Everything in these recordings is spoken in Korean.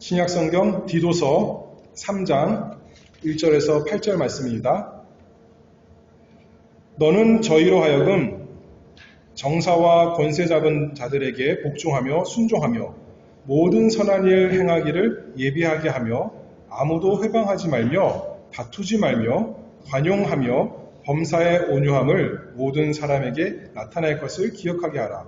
신약성경 디도서 3장 1절에서 8절 말씀입니다. 너는 저희로 하여금 정사와 권세 잡은 자들에게 복종하며 순종하며 모든 선한 일 행하기를 예비하게 하며 아무도 회방하지 말며 다투지 말며 관용하며 범사의 온유함을 모든 사람에게 나타낼 것을 기억하게 하라.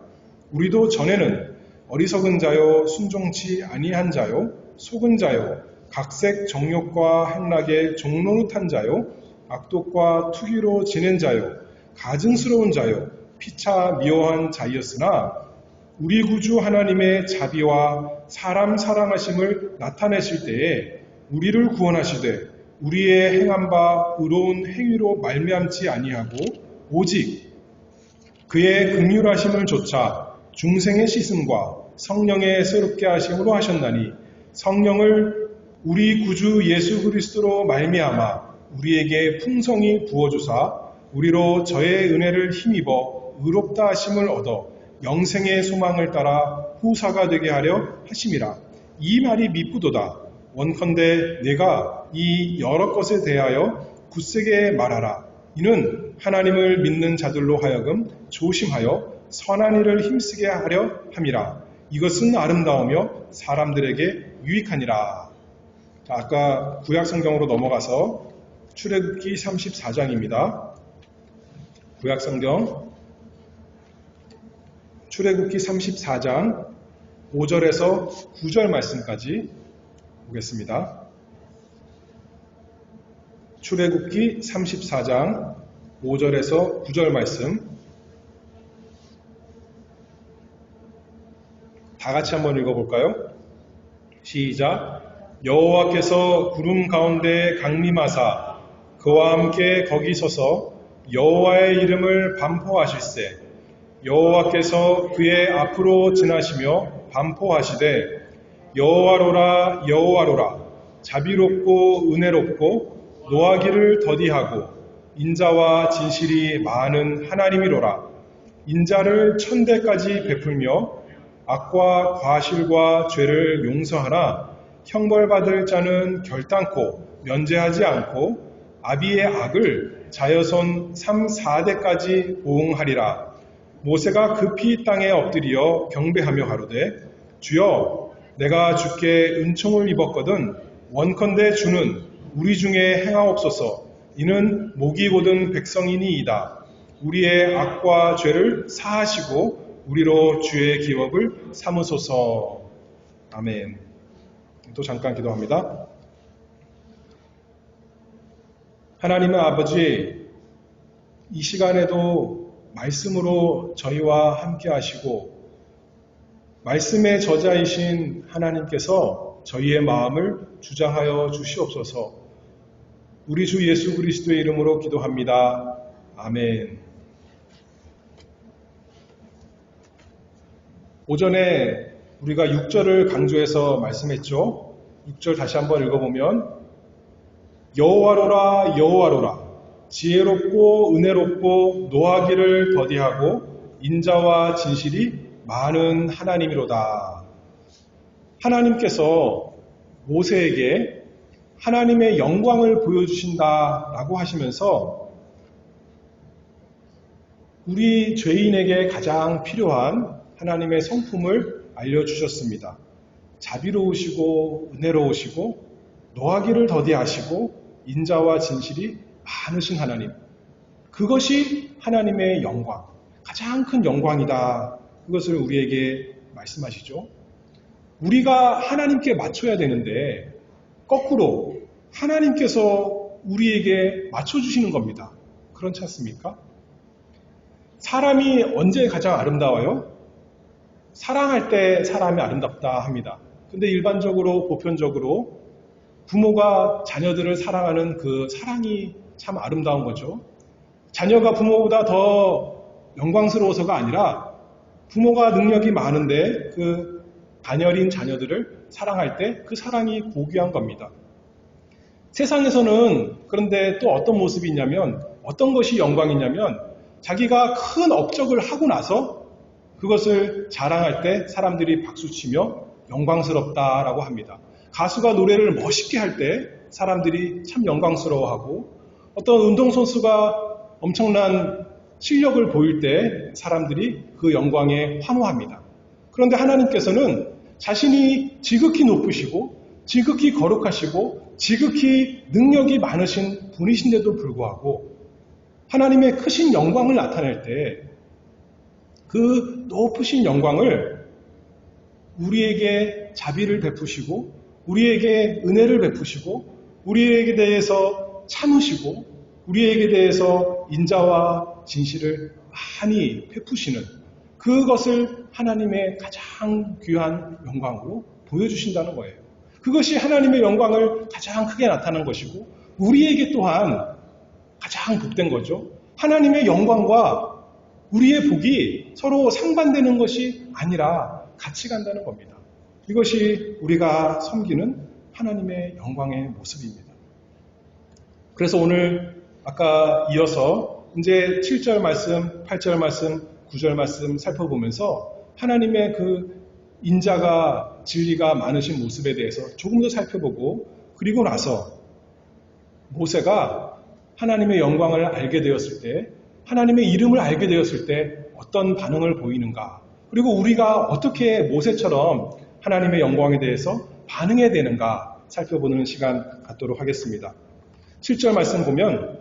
우리도 전에는 어리석은 자요 순종치 아니한 자요 속은 자요 각색 정욕과 행락에 종노릇한 자요 악독과 투기로 지낸 자요 가증스러운 자요 피차 미워한 자이었으나 우리 구주 하나님의 자비와 사람 사랑하심을 나타내실 때에 우리를 구원하시되 우리의 행한 바 의로운 행위로 말미암지 아니하고 오직 그의 긍휼하심을 조차 중생의 씻음과 성령의 새롭게 하심으로 하셨나니 성령을 우리 구주 예수 그리스도로 말미암아 우리에게 풍성히 부어주사 우리로 저의 은혜를 힘입어 의롭다 하심을 얻어 영생의 소망을 따라 후사가 되게 하려 하심이라. 이 말이 미쁘도다. 원컨대 내가 이 여러 것에 대하여 굳세게 말하라. 이는 하나님을 믿는 자들로 하여금 조심하여 선한 일을 힘쓰게 하려 함이라. 이것은 아름다우며 사람들에게 유익하니라. 자, 아까 구약성경으로 넘어가서 출애굽기 34장입니다. 구약성경 출애굽기 34장 5절에서 9절 말씀까지 보겠습니다. 출애굽기 34장 5절에서 9절 말씀 다 같이 한번 읽어볼까요? 시작. 여호와께서 구름 가운데 강림하사 그와 함께 거기 서서 여호와의 이름을 반포하실세 여호와께서 그의 앞으로 지나시며 반포하시되 여호와로라 여호와로라 자비롭고 은혜롭고 노하기를 더디하고 인자와 진실이 많은 하나님이로라. 인자를 천대까지 베풀며 악과 과실과 죄를 용서하나 형벌받을 자는 결단코 면제하지 않고 아비의 악을 자여손 3, 4대까지 보응하리라. 모세가 급히 땅에 엎드려 경배하며 가로되 주여 내가 주께 은총을 입었거든 원컨대 주는 우리 중에 행하옵소서. 이는 목이 곧은 백성이니이다. 우리의 악과 죄를 사하시고 우리로 주의 기업을 삼으소서. 아멘. 또 잠깐 기도합니다. 하나님의 아버지, 이 시간에도 말씀으로 저희와 함께 하시고 말씀의 저자이신 하나님께서 저희의 마음을 주장하여 주시옵소서. 우리 주 예수 그리스도의 이름으로 기도합니다. 아멘. 오전에 우리가 6절을 강조해서 말씀했죠. 6절 다시 한번 읽어보면 여호와로라 여호와로라 지혜롭고 은혜롭고 노하기를 더디하고 인자와 진실이 많은 하나님이로다. 하나님께서 모세에게 하나님의 영광을 보여주신다라고 하시면서 우리 죄인에게 가장 필요한 하나님의 성품을 알려주셨습니다. 자비로우시고 은혜로우시고 노하기를 더디하시고 인자와 진실이 많으신 하나님. 그것이 하나님의 영광, 가장 큰 영광이다. 그것을 우리에게 말씀하시죠. 우리가 하나님께 맞춰야 되는데 거꾸로 하나님께서 우리에게 맞춰주시는 겁니다. 그렇지 않습니까? 사람이 언제 가장 아름다워요? 사랑할 때 사람이 아름답다 합니다. 근데 일반적으로 보편적으로 부모가 자녀들을 사랑하는 그 사랑이 참 아름다운 거죠. 자녀가 부모보다 더 영광스러워서가 아니라 부모가 능력이 많은데 그 가녀린 자녀들을 사랑할 때 그 사랑이 고귀한 겁니다. 세상에서는 그런데 또 어떤 모습이 있냐면 어떤 것이 영광이냐면 자기가 큰 업적을 하고 나서 그것을 자랑할 때 사람들이 박수치며 영광스럽다라고 합니다. 가수가 노래를 멋있게 할 때 사람들이 참 영광스러워하고 어떤 운동선수가 엄청난 실력을 보일 때 사람들이 그 영광에 환호합니다. 그런데 하나님께서는 자신이 지극히 높으시고 지극히 거룩하시고 지극히 능력이 많으신 분이신데도 불구하고 하나님의 크신 영광을 나타낼 때 그 높으신 영광을 우리에게 자비를 베푸시고 우리에게 은혜를 베푸시고 우리에게 대해서 참으시고 우리에게 대해서 인자와 진실을 많이 베푸시는 그것을 하나님의 가장 귀한 영광으로 보여주신다는 거예요. 그것이 하나님의 영광을 가장 크게 나타낸 것이고 우리에게 또한 가장 복된 거죠. 하나님의 영광과 우리의 복이 서로 상반되는 것이 아니라 같이 간다는 겁니다. 이것이 우리가 섬기는 하나님의 영광의 모습입니다. 그래서 오늘 아까 이어서 이제 7절 말씀, 8절 말씀, 9절 말씀 살펴보면서 하나님의 그 인자가 진리가 많으신 모습에 대해서 조금 더 살펴보고 그리고 나서 모세가 하나님의 영광을 알게 되었을 때 하나님의 이름을 알게 되었을 때 어떤 반응을 보이는가 그리고 우리가 어떻게 모세처럼 하나님의 영광에 대해서 반응해야 되는가 살펴보는 시간 갖도록 하겠습니다. 7절 말씀 보면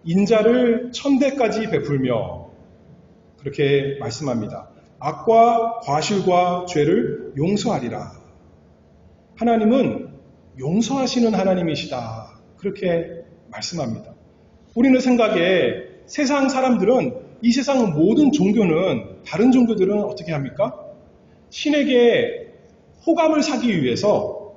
인자를 천대까지 베풀며 그렇게 말씀합니다. 악과 과실과 죄를 용서하리라. 하나님은 용서하시는 하나님이시다. 그렇게 말씀합니다. 우리는 생각에 세상 사람들은 이 세상 모든 종교는 다른 종교들은 어떻게 합니까? 신에게 호감을 사기 위해서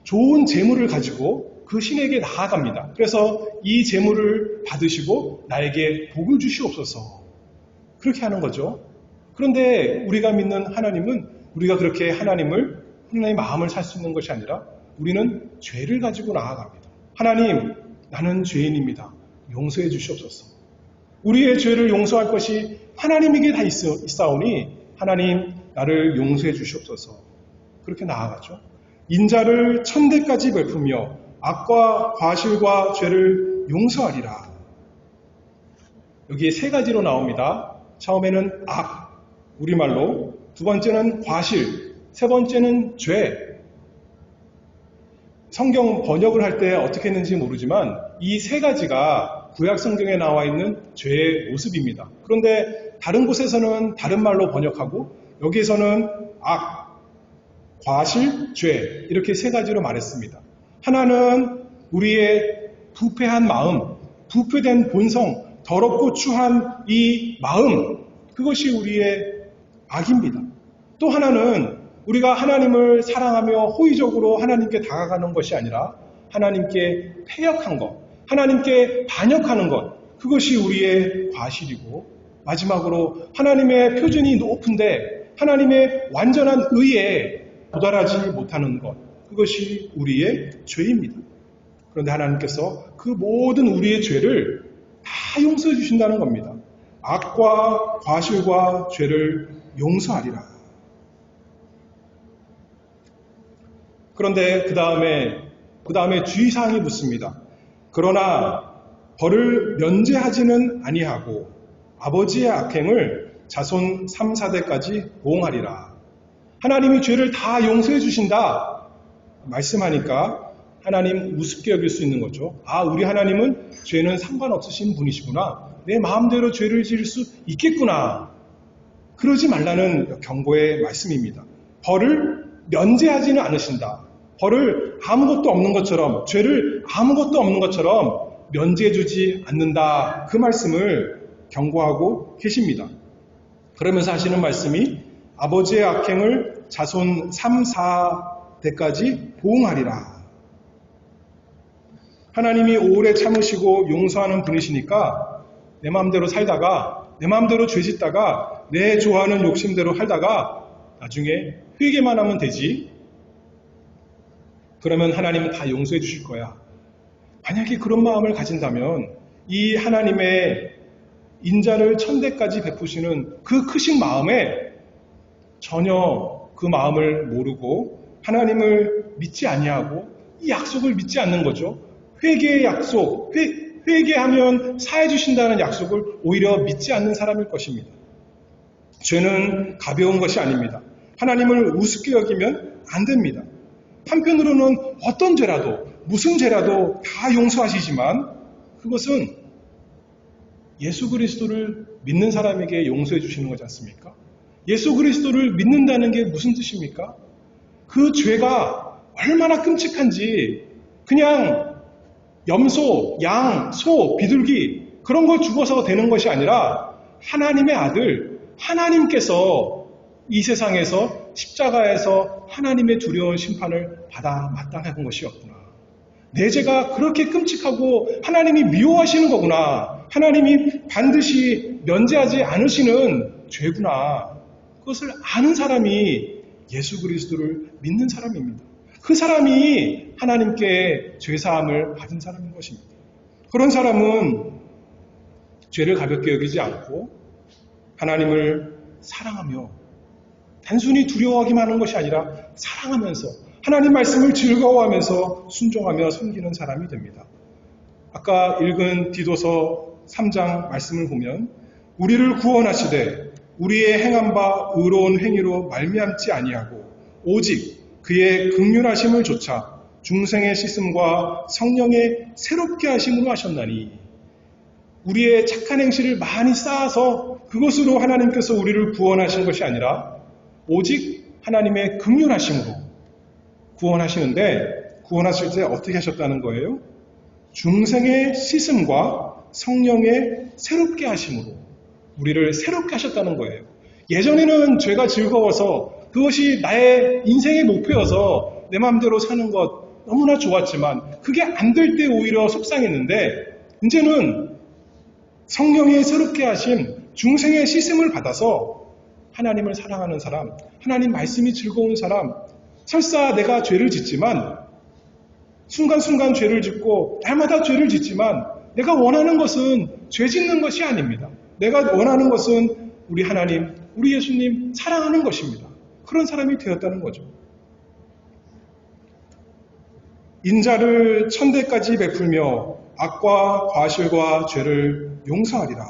좋은 재물을 가지고 그 신에게 나아갑니다. 그래서 이 재물을 받으시고 나에게 복을 주시옵소서. 그렇게 하는 거죠. 그런데 우리가 믿는 하나님은 우리가 그렇게 하나님의 마음을 살 수 있는 것이 아니라 우리는 죄를 가지고 나아갑니다. 하나님, 나는 죄인입니다. 용서해 주시옵소서. 우리의 죄를 용서할 것이 하나님에게 다 있사오니 하나님 나를 용서해 주시옵소서. 그렇게 나아가죠. 인자를 천대까지 베푸며 악과 과실과 죄를 용서하리라. 여기에 세 가지로 나옵니다. 처음에는 악, 우리말로, 두 번째는 과실, 세 번째는 죄. 성경 번역을 할 때 어떻게 했는지 모르지만 이 세 가지가 구약 성경에 나와 있는 죄의 모습입니다. 그런데 다른 곳에서는 다른 말로 번역하고 여기에서는 악, 과실, 죄 이렇게 세 가지로 말했습니다. 하나는 우리의 부패한 마음, 부패된 본성, 더럽고 추한 이 마음, 그것이 우리의 악입니다. 또 하나는 우리가 하나님을 사랑하며 호의적으로 하나님께 다가가는 것이 아니라 하나님께 패역한 것, 하나님께 반역하는 것, 그것이 우리의 과실이고 마지막으로 하나님의 표준이 높은데 하나님의 완전한 의에 도달하지 못하는 것, 그것이 우리의 죄입니다. 그런데 하나님께서 그 모든 우리의 죄를 다 용서해 주신다는 겁니다. 악과 과실과 죄를 용서하리라. 그런데 그 다음에 주의사항이 붙습니다. 그러나 벌을 면제하지는 아니하고 아버지의 악행을 자손 3, 4대까지 보응하리라. 하나님이 죄를 다 용서해 주신다 말씀하니까 하나님 우습게 여길 수 있는 거죠. 아, 우리 하나님은 죄는 상관없으신 분이시구나. 내 마음대로 죄를 지을 수 있겠구나. 그러지 말라는 경고의 말씀입니다. 벌을 면제하지는 않으신다. 벌을 아무것도 없는 것처럼, 죄를 아무것도 없는 것처럼 면제해주지 않는다. 그 말씀을 경고하고 계십니다. 그러면서 하시는 말씀이 아버지의 악행을 자손 3, 4대까지 보응하리라. 하나님이 오래 참으시고 용서하는 분이시니까 내 마음대로 살다가 내 마음대로 죄짓다가 내 좋아하는 욕심대로 살다가 나중에 회개만 하면 되지. 그러면 하나님은 다 용서해 주실 거야. 만약에 그런 마음을 가진다면 이 하나님의 인자를 천대까지 베푸시는 그 크신 마음에 전혀 그 마음을 모르고 하나님을 믿지 아니하고 이 약속을 믿지 않는 거죠. 회개의 약속, 회개하면 사해 주신다는 약속을 오히려 믿지 않는 사람일 것입니다. 죄는 가벼운 것이 아닙니다. 하나님을 우습게 여기면 안 됩니다. 한편으로는 어떤 죄라도, 무슨 죄라도 다 용서하시지만 그것은 예수 그리스도를 믿는 사람에게 용서해 주시는 거지 않습니까? 예수 그리스도를 믿는다는 게 무슨 뜻입니까? 그 죄가 얼마나 끔찍한지 그냥 염소, 양, 소, 비둘기 그런 걸 죽어서 되는 것이 아니라 하나님의 아들, 하나님께서 이 세상에서 십자가에서 하나님의 두려운 심판을 받아 마땅한 것이었구나. 내 죄가 그렇게 끔찍하고 하나님이 미워하시는 거구나. 하나님이 반드시 면제하지 않으시는 죄구나. 그것을 아는 사람이 예수 그리스도를 믿는 사람입니다. 그 사람이 하나님께 죄사함을 받은 사람인 것입니다. 그런 사람은 죄를 가볍게 여기지 않고 하나님을 사랑하며 단순히 두려워하기만 하는 것이 아니라 사랑하면서 하나님 말씀을 즐거워하면서 순종하며 섬기는 사람이 됩니다. 아까 읽은 디도서 3장 말씀을 보면 우리를 구원하시되 우리의 행한 바 의로운 행위로 말미암지 아니하고 오직 그의 긍휼하심을 조차 중생의 씻음과 성령의 새롭게 하심으로 하셨나니 우리의 착한 행실을 많이 쌓아서 그것으로 하나님께서 우리를 구원하신 것이 아니라 오직 하나님의 긍휼하심으로 구원하시는데 구원하실 때 어떻게 하셨다는 거예요? 중생의 씻음과 성령의 새롭게 하심으로 우리를 새롭게 하셨다는 거예요. 예전에는 죄가 즐거워서 그것이 나의 인생의 목표여서 내 마음대로 사는 것 너무나 좋았지만 그게 안 될 때 오히려 속상했는데 이제는 성령의 새롭게 하심, 중생의 씻음을 받아서 하나님을 사랑하는 사람, 하나님 말씀이 즐거운 사람, 설사 내가 죄를 짓지만 순간순간 죄를 짓고 날마다 죄를 짓지만 내가 원하는 것은 죄 짓는 것이 아닙니다. 내가 원하는 것은 우리 하나님, 우리 예수님 사랑하는 것입니다. 그런 사람이 되었다는 거죠. 인자를 천대까지 베풀며 악과 과실과 죄를 용서하리라.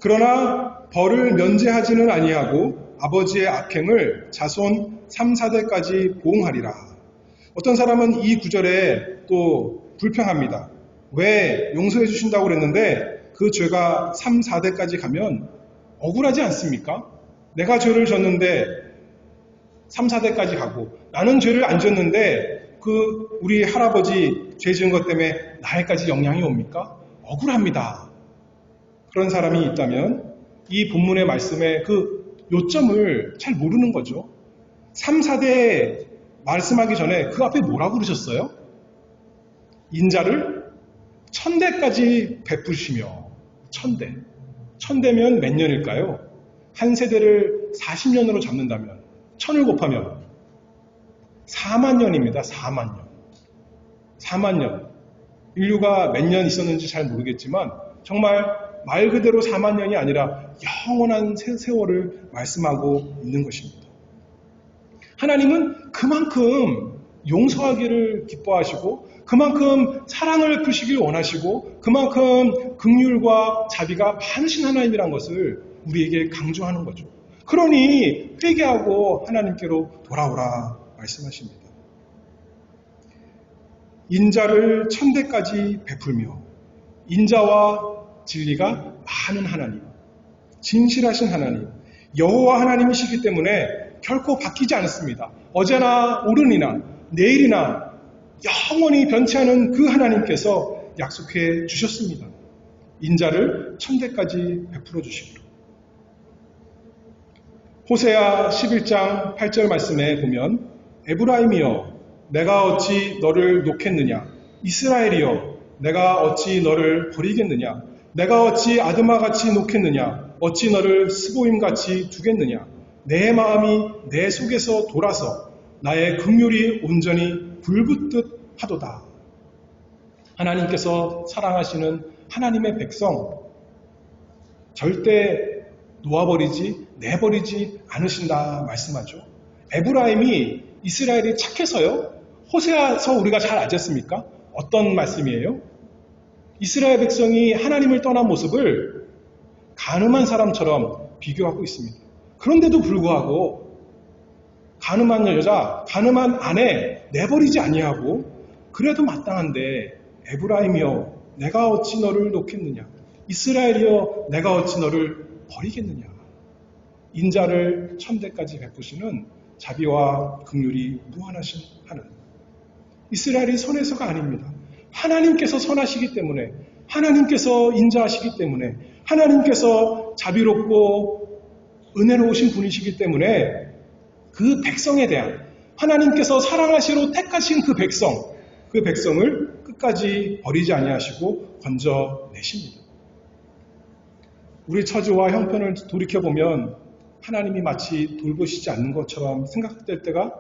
그러나 벌을 면제하지는 아니하고 아버지의 악행을 자손 3, 4대까지 보응하리라. 어떤 사람은 이 구절에 또 불평합니다. 왜 용서해 주신다고 그랬는데 그 죄가 3, 4대까지 가면 억울하지 않습니까? 내가 죄를 졌는데 3, 4대까지 가고 나는 죄를 안 졌는데 그 우리 할아버지 죄 지은 것 때문에 나에까지 영향이 옵니까? 억울합니다. 그런 사람이 있다면 이 본문의 말씀의 그 요점을 잘 모르는 거죠. 3, 4대 말씀하기 전에 그 앞에 뭐라고 그러셨어요? 인자를 1000대까지 베푸시며 1000대. 1000대면 몇 년일까요? 한 세대를 40년으로 잡는다면 1000을 곱하면 4만 년입니다. 4만 년. 4만 년. 인류가 몇 년 있었는지 잘 모르겠지만 정말 말 그대로 4만 년이 아니라 영원한 세월을 말씀하고 있는 것입니다. 하나님은 그만큼 용서하기를 기뻐하시고 그만큼 사랑을 베푸시길 원하시고 그만큼 긍휼과 자비가 많으신 하나님이란 것을 우리에게 강조하는 거죠. 그러니 회개하고 하나님께로 돌아오라 말씀하십니다. 인자를 1000대까지 베풀며 인자와 진리가 많은 하나님, 진실하신 하나님, 여호와 하나님이시기 때문에 결코 바뀌지 않습니다. 어제나 오늘이나 내일이나 영원히 변치 않은 그 하나님께서 약속해 주셨습니다. 인자를 1000대까지 베풀어 주시기로. 호세아 11장 8절 말씀에 보면 에브라임이여 내가 어찌 너를 놓겠느냐 이스라엘이여 내가 어찌 너를 버리겠느냐 내가 어찌 아드마같이 놓겠느냐 어찌 너를 스보임같이 두겠느냐 내 마음이 내 속에서 돌아서 나의 긍휼이 온전히 불붙듯 하도다. 하나님께서 사랑하시는 하나님의 백성 절대 놓아버리지 내버리지 않으신다 말씀하죠. 에브라임이 이스라엘이 착해서요? 호세아서 우리가 잘 알지 않습니까? 어떤 말씀이에요? 이스라엘 백성이 하나님을 떠난 모습을 가늠한 사람처럼 비교하고 있습니다. 그런데도 불구하고 가늠한 여자, 가늠한 아내 내버리지 아니하고 그래도 마땅한데 에브라임이여 내가 어찌 너를 놓겠느냐, 이스라엘이여 내가 어찌 너를 버리겠느냐. 인자를 천대까지 베푸시는 자비와 긍휼이 무한하신 하나님. 이스라엘이 선해서가 아닙니다. 하나님께서 선하시기 때문에, 하나님께서 인자하시기 때문에, 하나님께서 자비롭고 은혜로우신 분이시기 때문에 그 백성에 대한, 하나님께서 사랑하시러 택하신 그 백성을 끝까지 버리지 아니하시고 건져내십니다. 우리 처지와 형편을 돌이켜보면 하나님이 마치 돌보시지 않는 것처럼 생각될 때가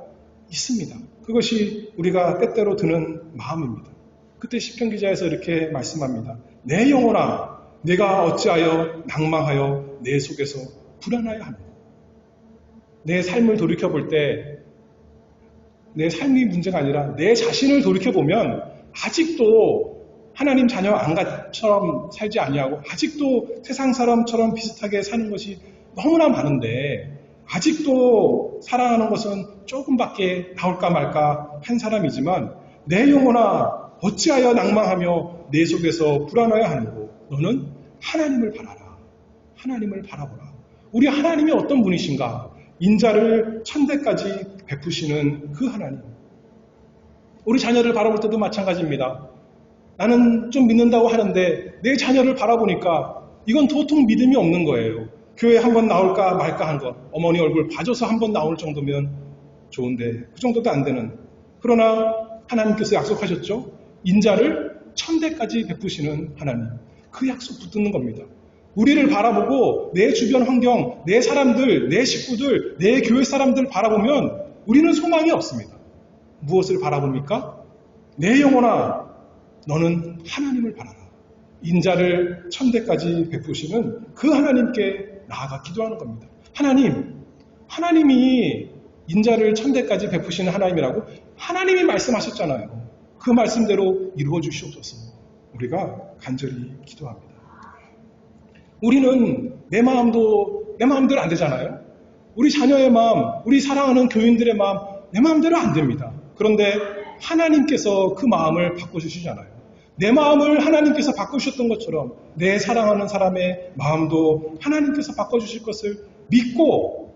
있습니다. 그것이 우리가 때때로 드는 마음입니다. 그때 시편 기자에서 이렇게 말씀합니다. 내 영혼아 내가 어찌하여 낭망하여 내 속에서 불안하여 하노. 내 삶을 돌이켜볼 때 내 삶이 문제가 아니라 내 자신을 돌이켜보면 아직도 하나님 자녀 안가처럼 살지 아니하고 아직도 세상 사람처럼 비슷하게 사는 것이 너무나 많은데 아직도 사랑하는 것은 조금밖에 나올까 말까 한 사람이지만 내 영혼아 어찌하여 낭망하며 내 속에서 불안하여 하는고. 너는 하나님을 바라라. 하나님을 바라보라. 우리 하나님이 어떤 분이신가? 인자를 천대까지 베푸시는 그 하나님. 우리 자녀를 바라볼 때도 마찬가지입니다. 나는 좀 믿는다고 하는데 내 자녀를 바라보니까 이건 도통 믿음이 없는 거예요. 교회 한번 나올까 말까 한 것. 어머니 얼굴 봐줘서 한번 나올 정도면 좋은데 그 정도도 안 되는. 그러나 하나님께서 약속하셨죠. 인자를 천대까지 베푸시는 하나님. 그 약속 붙드는 겁니다. 우리를 바라보고 내 주변 환경, 내 사람들, 내 식구들, 내 교회 사람들 바라보면 우리는 소망이 없습니다. 무엇을 바라봅니까? 내 영혼아 너는 하나님을 바라라. 인자를 천대까지 베푸시는 그 하나님께 나아가 기도하는 겁니다. 하나님이 인자를 천대까지 베푸시는 하나님이라고 하나님이 말씀하셨잖아요. 그 말씀대로 이루어 주시옵소서. 우리가 간절히 기도합니다. 우리는 내 마음대로 안 되잖아요. 우리 자녀의 마음, 우리 사랑하는 교인들의 마음, 내 마음대로 안 됩니다. 그런데 하나님께서 그 마음을 바꿔주시잖아요. 내 마음을 하나님께서 바꾸셨던 것처럼 내 사랑하는 사람의 마음도 하나님께서 바꿔주실 것을 믿고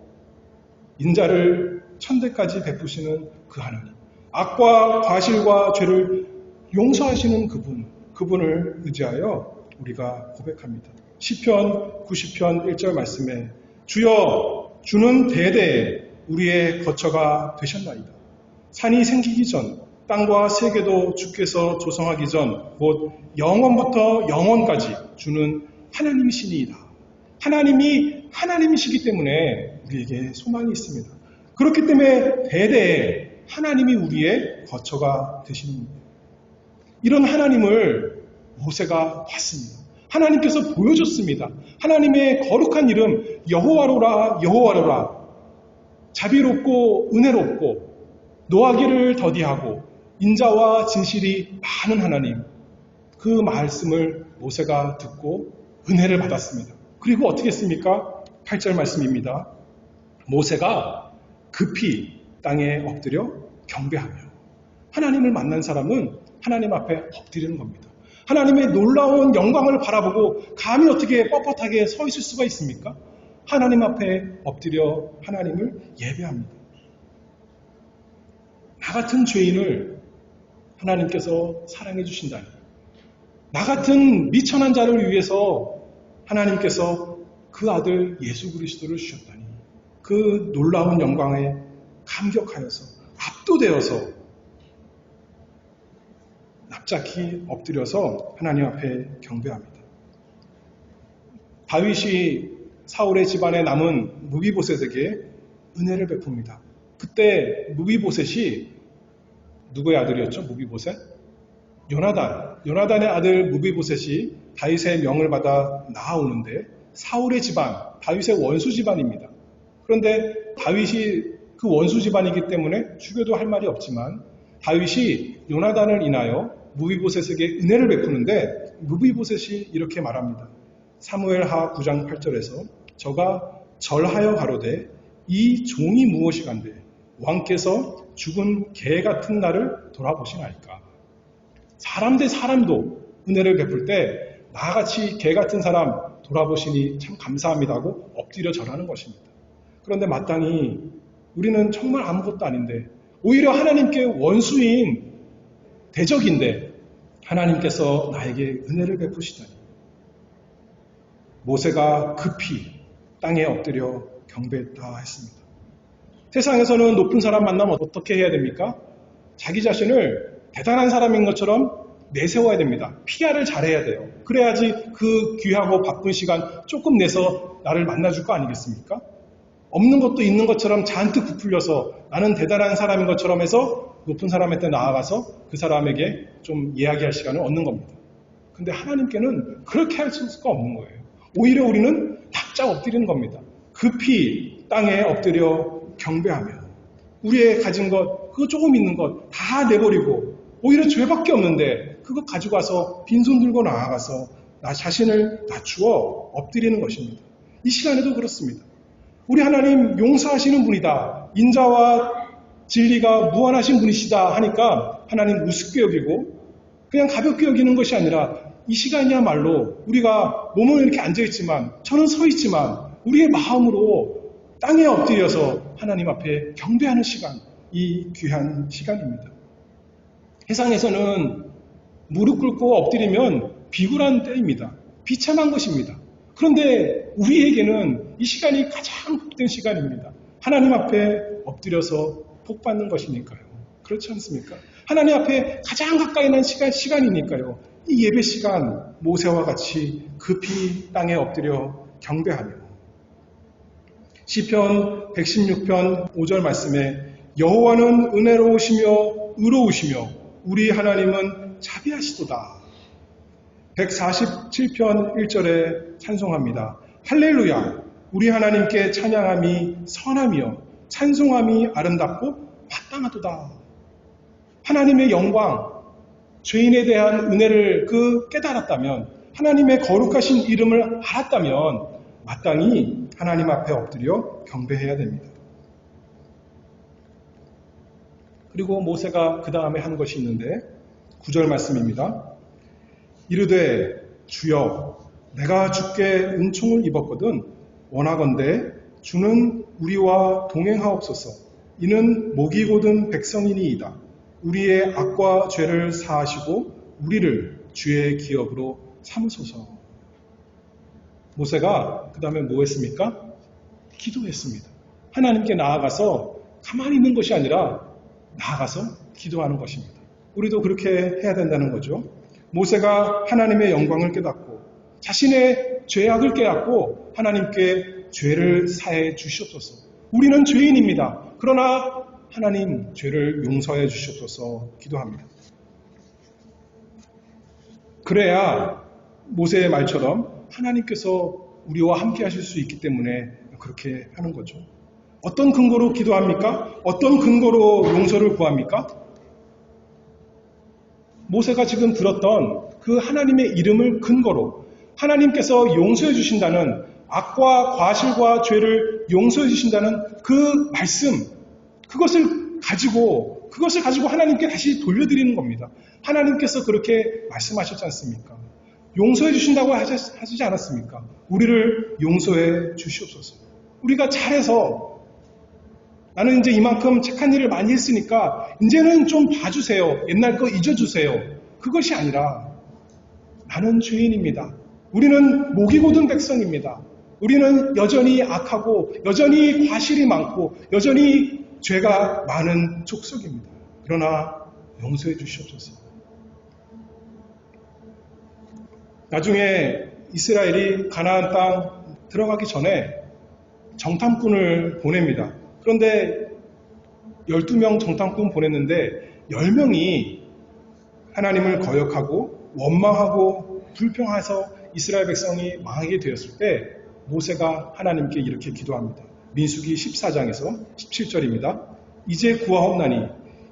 인자를 천대까지 베푸시는 그 하나님. 악과 과실과 죄를 용서하시는 그분을 의지하여 우리가 고백합니다. 시편 90편 1절 말씀에 주여 주는 대대에 우리의 거처가 되셨나이다. 산이 생기기 전 땅과 세계도 주께서 조성하기 전 곧 영원부터 영원까지 주는 하나님이시니이다. 하나님이 하나님이시기 때문에 우리에게 소망이 있습니다. 그렇기 때문에 대대에 하나님이 우리의 거처가 되시는 겁니다. 이런 하나님을 모세가 봤습니다. 하나님께서 보여줬습니다. 하나님의 거룩한 이름 여호와로라 여호와로라. 자비롭고 은혜롭고 노하기를 더디하고 인자와 진실이 많은 하나님. 그 말씀을 모세가 듣고 은혜를 받았습니다. 그리고 어떻게 했습니까? 8절 말씀입니다. 모세가 급히 땅에 엎드려 경배하며. 하나님을 만난 사람은 하나님 앞에 엎드리는 겁니다. 하나님의 놀라운 영광을 바라보고 감히 어떻게 뻣뻣하게 서 있을 수가 있습니까? 하나님 앞에 엎드려 하나님을 예배합니다. 나 같은 죄인을 하나님께서 사랑해 주신다니. 나 같은 미천한 자를 위해서 하나님께서 그 아들 예수 그리스도를 주셨다니. 그 놀라운 영광에 감격하여서 압도되어서 납작히 엎드려서 하나님 앞에 경배합니다. 다윗이 사울의 집안에 남은 무비보셋에게 은혜를 베풉니다. 그때 무비보셋이 누구의 아들이었죠? 무비보셋? 요나단의 아들 무비보셋이 다윗의 명을 받아 나아오는데 사울의 집안, 다윗의 원수 집안입니다. 그런데 다윗이 그 원수 집안이기 때문에 죽여도 할 말이 없지만 다윗이 요나단을 인하여 무비보셋에게 은혜를 베푸는데 무비보셋이 이렇게 말합니다. 사무엘하 9장 8절에서 저가 절하여 가로되 이 종이 무엇이간데 왕께서 죽은 개 같은 나를 돌아보시나이까. 사람 대 사람도 은혜를 베풀 때 나같이 개 같은 사람 돌아보시니 참 감사합니다 하고 엎드려 절하는 것입니다. 그런데 마땅히 우리는 정말 아무것도 아닌데 오히려 하나님께 원수인 대적인데 하나님께서 나에게 은혜를 베푸시다니. 모세가 급히 땅에 엎드려 경배했다 했습니다. 세상에서는 높은 사람 만나면 어떻게 해야 됩니까? 자기 자신을 대단한 사람인 것처럼 내세워야 됩니다. PR을 잘해야 돼요. 그래야지 그 귀하고 바쁜 시간 조금 내서 나를 만나줄 거 아니겠습니까? 없는 것도 있는 것처럼 잔뜩 부풀려서 나는 대단한 사람인 것처럼 해서 높은 사람한테 나아가서 그 사람에게 좀 이야기할 시간을 얻는 겁니다. 근데 하나님께는 그렇게 할 수가 없는 거예요. 오히려 우리는 납작 엎드리는 겁니다. 급히 땅에 엎드려 경배하며 우리의 가진 것, 그거 조금 있는 것 다 내버리고 오히려 죄밖에 없는데 그거 가지고 와서 빈손 들고 나아가서 나 자신을 낮추어 엎드리는 것입니다. 이 시간에도 그렇습니다. 우리 하나님 용서하시는 분이다. 인자와 진리가 무한하신 분이시다 하니까 하나님 우습게 여기고 그냥 가볍게 여기는 것이 아니라 이 시간이야말로 우리가 몸은 이렇게 앉아있지만 저는 서있지만 우리의 마음으로 땅에 엎드려서 하나님 앞에 경배하는 시간, 이 귀한 시간입니다. 세상에서는 무릎 꿇고 엎드리면 비굴한 때입니다. 비참한 것입니다. 그런데 우리에게는 이 시간이 가장 복된 시간입니다. 하나님 앞에 엎드려서 복 받는 것이니까요. 그렇지 않습니까? 하나님 앞에 가장 가까이 난 시간이니까요. 이 예배 시간 모세와 같이 급히 땅에 엎드려 경배하며 시편 116편 5절 말씀에 여호와는 은혜로우시며 의로우시며 우리 하나님은 자비하시도다. 147편 1절에 찬송합니다. 할렐루야 우리 하나님께 찬양함이 선하며 찬송함이 아름답고 마땅하도다. 하나님의 영광, 죄인에 대한 은혜를 깨달았다면 하나님의 거룩하신 이름을 알았다면 마땅히 하나님 앞에 엎드려 경배해야 됩니다. 그리고 모세가 그 다음에 한 것이 있는데 9절 말씀입니다. 이르되 주여 내가 주께 은총을 입었거든 원하건대 주는 우리와 동행하옵소서. 이는 목이 곧은 백성이니이다. 우리의 악과 죄를 사하시고 우리를 주의 기업으로 삼으소서. 모세가 그 다음에 뭐 했습니까? 기도했습니다. 하나님께 나아가서 가만히 있는 것이 아니라 나아가서 기도하는 것입니다. 우리도 그렇게 해야 된다는 거죠. 모세가 하나님의 영광을 깨닫고 자신의 죄악을 깨닫고 하나님께 죄를 사해 주시옵소서. 우리는 죄인입니다. 그러나 하나님 죄를 용서해 주시옵소서 기도합니다. 그래야 모세의 말처럼 하나님께서 우리와 함께 하실 수 있기 때문에 그렇게 하는 거죠. 어떤 근거로 기도합니까? 어떤 근거로 용서를 구합니까? 모세가 지금 들었던 그 하나님의 이름을 근거로 하나님께서 용서해 주신다는 악과 과실과 죄를 용서해 주신다는 그 말씀, 그것을 가지고 하나님께 다시 돌려드리는 겁니다. 하나님께서 그렇게 말씀하셨지 않습니까? 용서해 주신다고 하시지 않았습니까? 우리를 용서해 주시옵소서. 우리가 잘해서 나는 이제 이만큼 착한 일을 많이 했으니까 이제는 좀 봐주세요. 옛날 거 잊어주세요. 그것이 아니라 나는 죄인입니다. 우리는 목이 곧은 백성입니다. 우리는 여전히 악하고 여전히 과실이 많고 여전히 죄가 많은 족속입니다. 그러나 용서해 주시옵소서. 나중에 이스라엘이 가나안 땅 들어가기 전에 정탐꾼을 보냅니다. 그런데 12명 정탐꾼 보냈는데 10명이 하나님을 거역하고 원망하고 불평해서 이스라엘 백성이 망하게 되었을 때 모세가 하나님께 이렇게 기도합니다. 민수기 14장에서 17절입니다. 이제 구하옵나니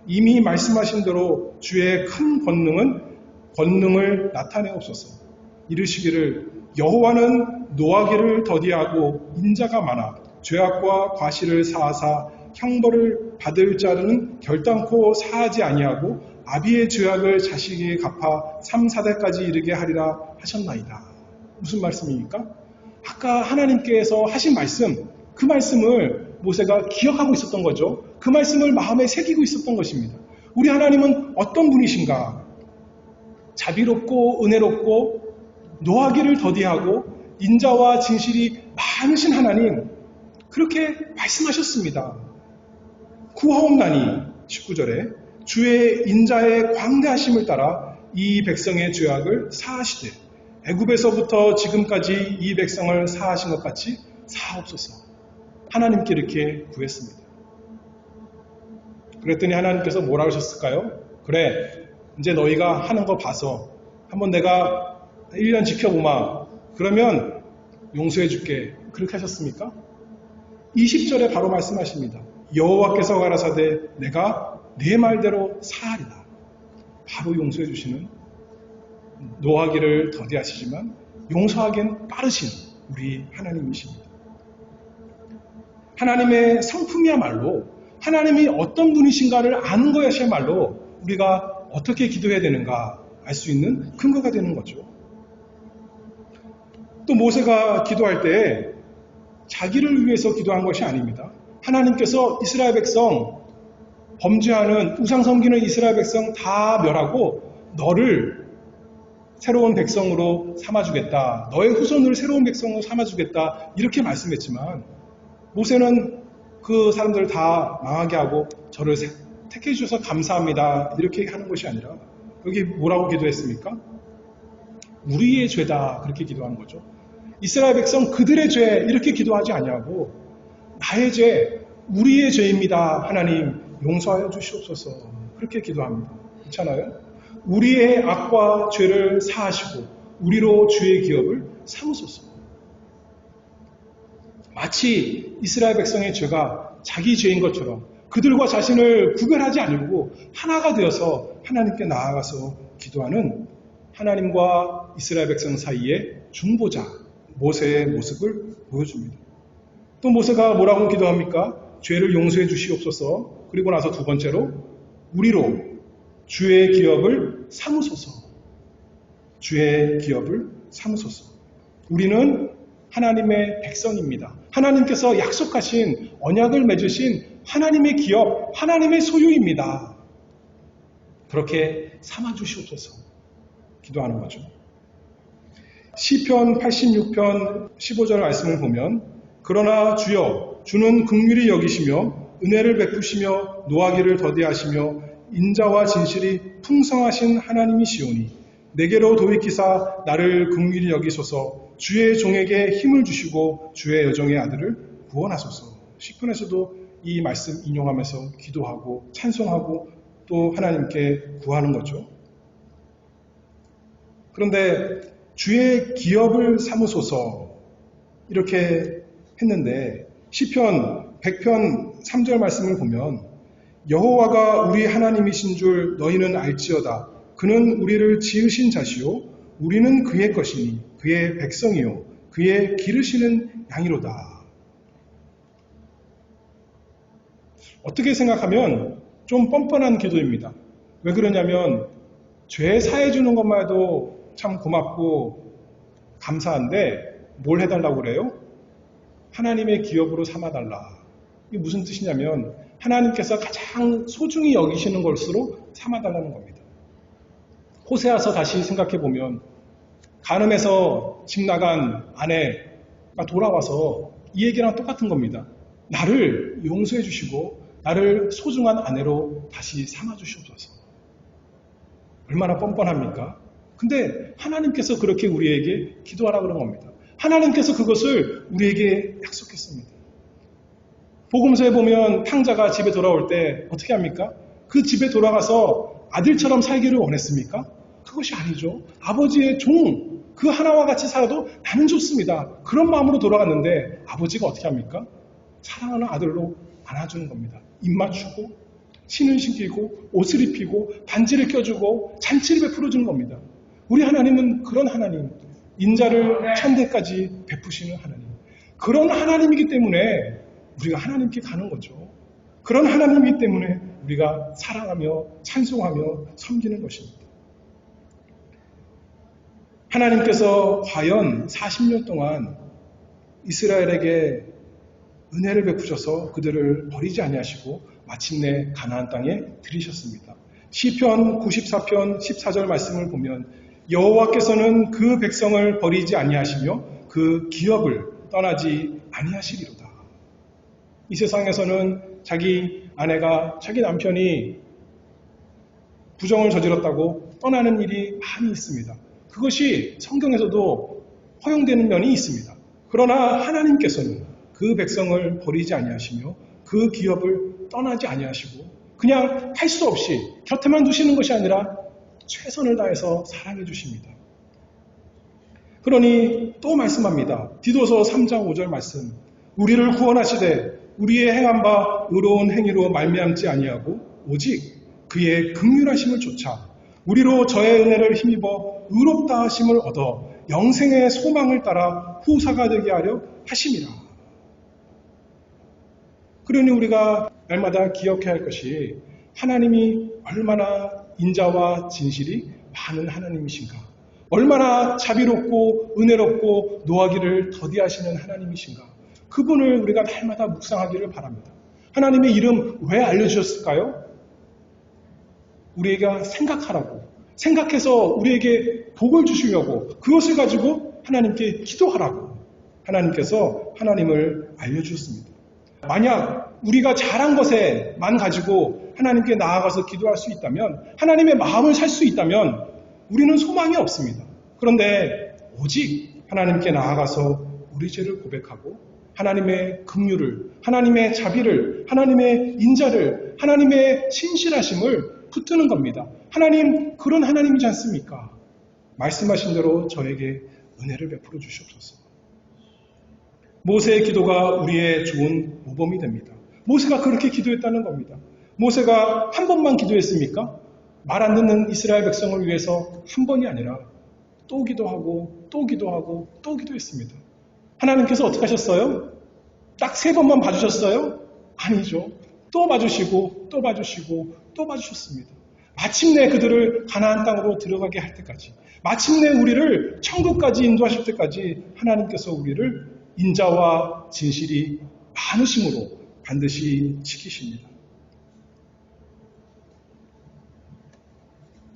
이미 말씀하신 대로 주의 큰 권능을 나타내옵소서. 이르시기를 여호와는 노하기를 더디하고 인자가 많아 죄악과 과실을 사하사 형벌을 받을 자는 결단코 사하지 아니하고 아비의 죄악을 자식에게 갚아 3, 4대까지 이르게 하리라 하셨나이다. 무슨 말씀입니까? 아까 하나님께서 하신 말씀, 그 말씀을 모세가 기억하고 있었던 거죠. 그 말씀을 마음에 새기고 있었던 것입니다. 우리 하나님은 어떤 분이신가? 자비롭고 은혜롭고 노하기를 더디하고 인자와 진실이 많으신 하나님, 그렇게 말씀하셨습니다. 구하옵나니 19절에 주의 인자의 광대하심을 따라 이 백성의 죄악을 사하시되 애굽에서부터 지금까지 이 백성을 사하신 것 같이 사하옵소서. 하나님께 이렇게 구했습니다. 그랬더니 하나님께서 뭐라 하셨을까요? 그래, 이제 너희가 하는 거 봐서 한번 내가 1년 지켜보마. 그러면 용서해 줄게. 그렇게 하셨습니까? 20절에 바로 말씀하십니다. 여호와께서 가라사대 내가 네 말대로 사하리라. 바로 용서해 주시는, 노하기를 더디하시지만 용서하기엔 빠르신 우리 하나님이십니다. 하나님의 성품이야말로 하나님이 어떤 분이신가를 아는 것이야말로 우리가 어떻게 기도해야 되는가 알 수 있는 근거가 되는 거죠. 또 모세가 기도할 때 자기를 위해서 기도한 것이 아닙니다. 하나님께서 이스라엘 백성, 범죄하는 우상 섬기는 이스라엘 백성 다 멸하고 너를 새로운 백성으로 삼아주겠다. 너의 후손을 새로운 백성으로 삼아주겠다. 이렇게 말씀했지만 모세는 그 사람들을 다 망하게 하고 저를 택해 주셔서 감사합니다. 이렇게 하는 것이 아니라 여기 뭐라고 기도했습니까? 우리의 죄다. 그렇게 기도하는 거죠. 이스라엘 백성 그들의 죄 이렇게 기도하지 아니하고 나의 죄, 우리의 죄입니다. 하나님 용서하여 주시옵소서. 그렇게 기도합니다. 그렇잖아요? 우리의 악과 죄를 사하시고 우리로 주의 기업을 삼으소서. 마치 이스라엘 백성의 죄가 자기 죄인 것처럼 그들과 자신을 구별하지 않고 하나가 되어서 하나님께 나아가서 기도하는 하나님과 이스라엘 백성 사이의 중보자 모세의 모습을 보여줍니다. 또 모세가 뭐라고 기도합니까? 죄를 용서해 주시옵소서. 그리고 나서 두 번째로 우리로 주의 기업을 삼으소서. 주의 기업을 삼으소서. 우리는 하나님의 백성입니다. 하나님께서 약속하신 언약을 맺으신 하나님의 기업, 하나님의 소유입니다. 그렇게 삼아주시옵소서 기도하는 거죠. 시편 86편 15절 말씀을 보면 그러나 주여 주는 긍휼히 여기시며 은혜를 베푸시며 노하기를 더디하시며 인자와 진실이 풍성하신 하나님이시오니 내게로 돌이키사 나를 긍휼히 여기소서. 주의 종에게 힘을 주시고 주의 여종의 아들을 구원하소서. 시편에서도 이 말씀 인용하면서 기도하고 찬송하고 또 하나님께 구하는 거죠. 그런데 주의 기업을 삼으소서 이렇게 했는데 시편 100편 3절 말씀을 보면 여호와가 우리 하나님이신 줄 너희는 알지어다. 그는 우리를 지으신 자시요 우리는 그의 것이니 그의 백성이요 그의 기르시는 양이로다. 어떻게 생각하면 좀 뻔뻔한 기도입니다. 왜 그러냐면 죄 사해 주는 것만 해도 참 고맙고 감사한데 뭘 해달라고 그래요? 하나님의 기업으로 삼아달라. 이게 무슨 뜻이냐면 하나님께서 가장 소중히 여기시는 것으로 삼아달라는 겁니다. 호세아서 다시 생각해보면 간음해서 집 나간 아내가 돌아와서 이 얘기랑 똑같은 겁니다. 나를 용서해 주시고 나를 소중한 아내로 다시 삼아주시옵소서. 얼마나 뻔뻔합니까? 근데 하나님께서 그렇게 우리에게 기도하라 그런 겁니다. 하나님께서 그것을 우리에게 약속했습니다. 복음서에 보면 탕자가 집에 돌아올 때 어떻게 합니까? 그 집에 돌아가서 아들처럼 살기를 원했습니까? 그것이 아니죠. 아버지의 종, 그 하나와 같이 살아도 나는 좋습니다. 그런 마음으로 돌아갔는데 아버지가 어떻게 합니까? 사랑하는 아들로 안아주는 겁니다. 입 맞추고 신을 신기고 옷을 입히고 반지를 껴주고 잔치를 베풀어주는 겁니다. 우리 하나님은 그런 하나님, 인자를 천대까지 베푸시는 하나님, 그런 하나님이기 때문에 우리가 하나님께 가는 거죠. 그런 하나님이기 때문에 우리가 사랑하며 찬송하며 섬기는 것입니다. 하나님께서 과연 40년 동안 이스라엘에게 은혜를 베푸셔서 그들을 버리지 아니하시고 마침내 가나안 땅에 들이셨습니다. 시편 94편 14절 말씀을 보면 여호와께서는 그 백성을 버리지 아니하시며 그 기업을 떠나지 아니하시리로다. 이 세상에서는 자기 아내가 자기 남편이 부정을 저질렀다고 떠나는 일이 많이 있습니다. 그것이 성경에서도 허용되는 면이 있습니다. 그러나 하나님께서는 그 백성을 버리지 아니하시며 그 기업을 떠나지 아니하시고 그냥 할 수 없이 곁에만 두시는 것이 아니라 최선을 다해서 사랑해 주십니다. 그러니 또 말씀합니다. 디도서 3장 5절 말씀. 우리를 구원하시되 우리의 행한 바 의로운 행위로 말미암지 아니하고 오직 그의 긍휼하심을 좇아 우리로 저의 은혜를 힘입어 의롭다 하심을 얻어 영생의 소망을 따라 후사가 되게 하려 하심이라. 그러니 우리가 날마다 기억해야 할 것이 하나님이 얼마나 인자와 진실이 많은 하나님이신가, 얼마나 자비롭고 은혜롭고 노하기를 더디하시는 하나님이신가, 그분을 우리가 날마다 묵상하기를 바랍니다. 하나님의 이름 왜 알려주셨을까요? 우리에게 생각하라고, 생각해서 우리에게 복을 주시려고, 그것을 가지고 하나님께 기도하라고 하나님께서 하나님을 알려주셨습니다. 만약 우리가 잘한 것에만 가지고 하나님께 나아가서 기도할 수 있다면, 하나님의 마음을 살 수 있다면 우리는 소망이 없습니다. 그런데 오직 하나님께 나아가서 우리 죄를 고백하고 하나님의 긍휼을, 하나님의 자비를, 하나님의 인자를, 하나님의 신실하심을 붙드는 겁니다. 하나님 그런 하나님이지 않습니까? 말씀하신 대로 저에게 은혜를 베풀어 주시옵소서. 모세의 기도가 우리의 좋은 모범이 됩니다. 모세가 그렇게 기도했다는 겁니다. 모세가 한 번만 기도했습니까? 말 안 듣는 이스라엘 백성을 위해서 한 번이 아니라 또 기도하고 또 기도하고 또 기도했습니다. 하나님께서 어떻게 하셨어요? 딱 3번만 봐주셨어요? 아니죠. 또 봐주시고 또 봐주시고 또 봐주셨습니다. 마침내 그들을 가나안 땅으로 들어가게 할 때까지, 마침내 우리를 천국까지 인도하실 때까지 하나님께서 우리를 인자와 진실이 많으심으로 반드시 지키십니다.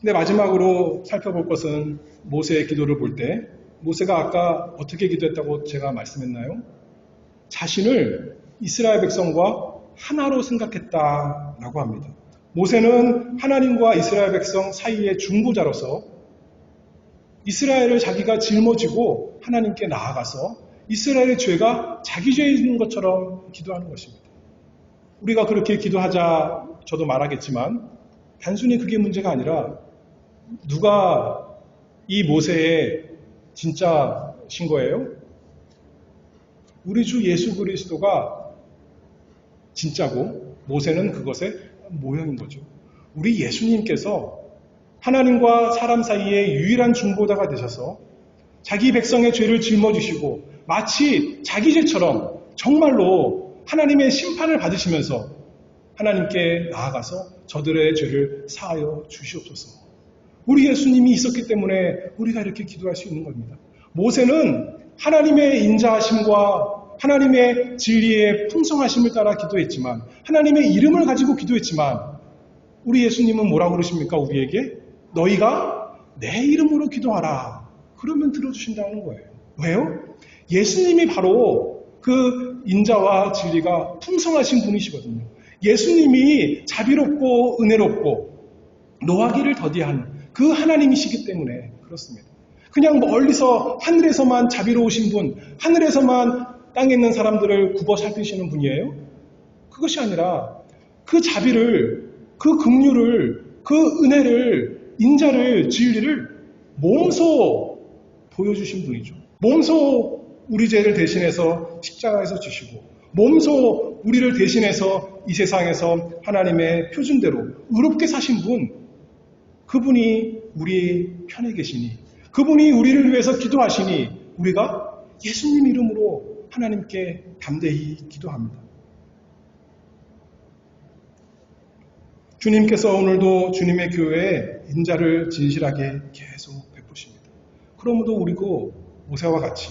근데 마지막으로 살펴볼 것은 모세의 기도를 볼 때, 모세가 아까 어떻게 기도했다고 제가 말씀했나요? 자신을 이스라엘 백성과 하나로 생각했다라고 합니다. 모세는 하나님과 이스라엘 백성 사이의 중보자로서 이스라엘을 자기가 짊어지고 하나님께 나아가서 이스라엘의 죄가 자기 죄인 것처럼 기도하는 것입니다. 우리가 그렇게 기도하자 저도 말하겠지만 단순히 그게 문제가 아니라 누가 이 모세의 진짜신 거예요? 우리 주 예수 그리스도가 진짜고 모세는 그것의 모형인 거죠. 우리 예수님께서 하나님과 사람 사이의 유일한 중보자가 되셔서 자기 백성의 죄를 짊어지시고 마치 자기 죄처럼 정말로 하나님의 심판을 받으시면서 하나님께 나아가서 저들의 죄를 사하여 주시옵소서. 우리 예수님이 있었기 때문에 우리가 이렇게 기도할 수 있는 겁니다. 모세는 하나님의 인자하심과 하나님의 진리의 풍성하심을 따라 기도했지만, 하나님의 이름을 가지고 기도했지만, 우리 예수님은 뭐라고 그러십니까? 우리에게 너희가 내 이름으로 기도하라. 그러면 들어주신다는 거예요. 왜요? 예수님이 바로 그 인자와 진리가 풍성하신 분이시거든요. 예수님이 자비롭고 은혜롭고 노하기를 더디한 그 하나님이시기 때문에 그렇습니다. 그냥 멀리서 하늘에서만 자비로우신 분, 하늘에서만 땅에 있는 사람들을 굽어 살피시는 분이에요? 그것이 아니라 그 자비를, 그 긍휼을, 그 은혜를, 인자를, 진리를 몸소 보여주신 분이죠. 몸소 우리 죄를 대신해서 십자가에서 지시고 몸소 우리를 대신해서 이 세상에서 하나님의 표준대로 의롭게 사신 분, 그분이 우리 편에 계시니, 그분이 우리를 위해서 기도하시니 우리가 예수님 이름으로 하나님께 담대히 기도합니다. 주님께서 오늘도 주님의 교회에 인자를 진실하게 계속 베푸십니다. 그러므로 우리도 모세와 같이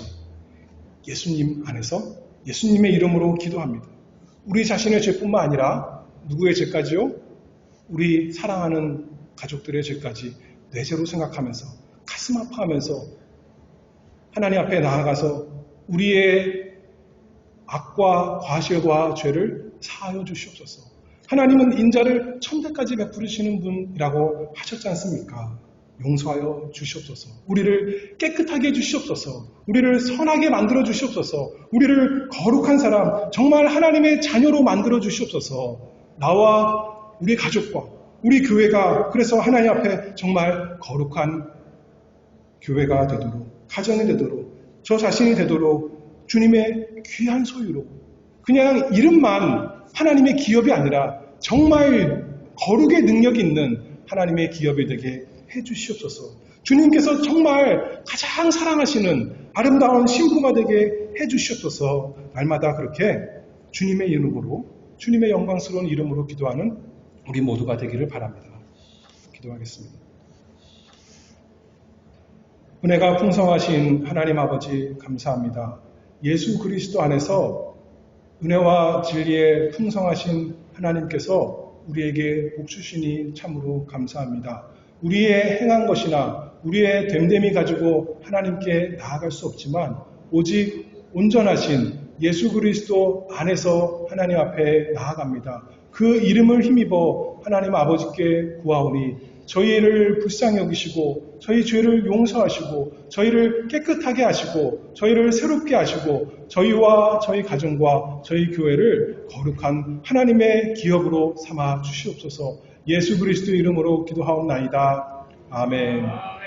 예수님 안에서 예수님의 이름으로 기도합니다. 우리 자신의 죄뿐만 아니라 누구의 죄까지요? 우리 사랑하는 가족들의 죄까지 내 죄로 생각하면서 가슴 아파하면서 하나님 앞에 나아가서 우리의 악과 과실과 죄를 사하여 주시옵소서. 하나님은 인자를 천대까지 베푸시는 분이라고 하셨지 않습니까? 용서하여 주시옵소서. 우리를 깨끗하게 해주시옵소서. 우리를 선하게 만들어 주시옵소서. 우리를 거룩한 사람, 정말 하나님의 자녀로 만들어 주시옵소서. 나와 우리 가족과 우리 교회가 그래서 하나님 앞에 정말 거룩한 교회가 되도록, 가정이 되도록, 저 자신이 되도록 주님의 귀한 소유로 그냥 이름만 하나님의 기업이 아니라 정말 거룩의 능력이 있는 하나님의 기업이 되게 해주시옵소서. 주님께서 정말 가장 사랑하시는 아름다운 신부가 되게 해주시옵소서. 날마다 그렇게 주님의 이름으로, 주님의 영광스러운 이름으로 기도하는 우리 모두가 되기를 바랍니다. 기도하겠습니다. 은혜가 풍성하신 하나님 아버지 감사합니다. 예수 그리스도 안에서 은혜와 진리에 풍성하신 하나님께서 우리에게 복 주시니 참으로 감사합니다. 우리의 행한 것이나 우리의 됨됨이 가지고 하나님께 나아갈 수 없지만 오직 온전하신 예수 그리스도 안에서 하나님 앞에 나아갑니다. 그 이름을 힘입어 하나님 아버지께 구하오니 저희를 불쌍히 여기시고 저희 죄를 용서하시고 저희를 깨끗하게 하시고 저희를 새롭게 하시고 저희와 저희 가정과 저희 교회를 거룩한 하나님의 기업으로 삼아 주시옵소서. 예수 그리스도 이름으로 기도하옵나이다. 아멘.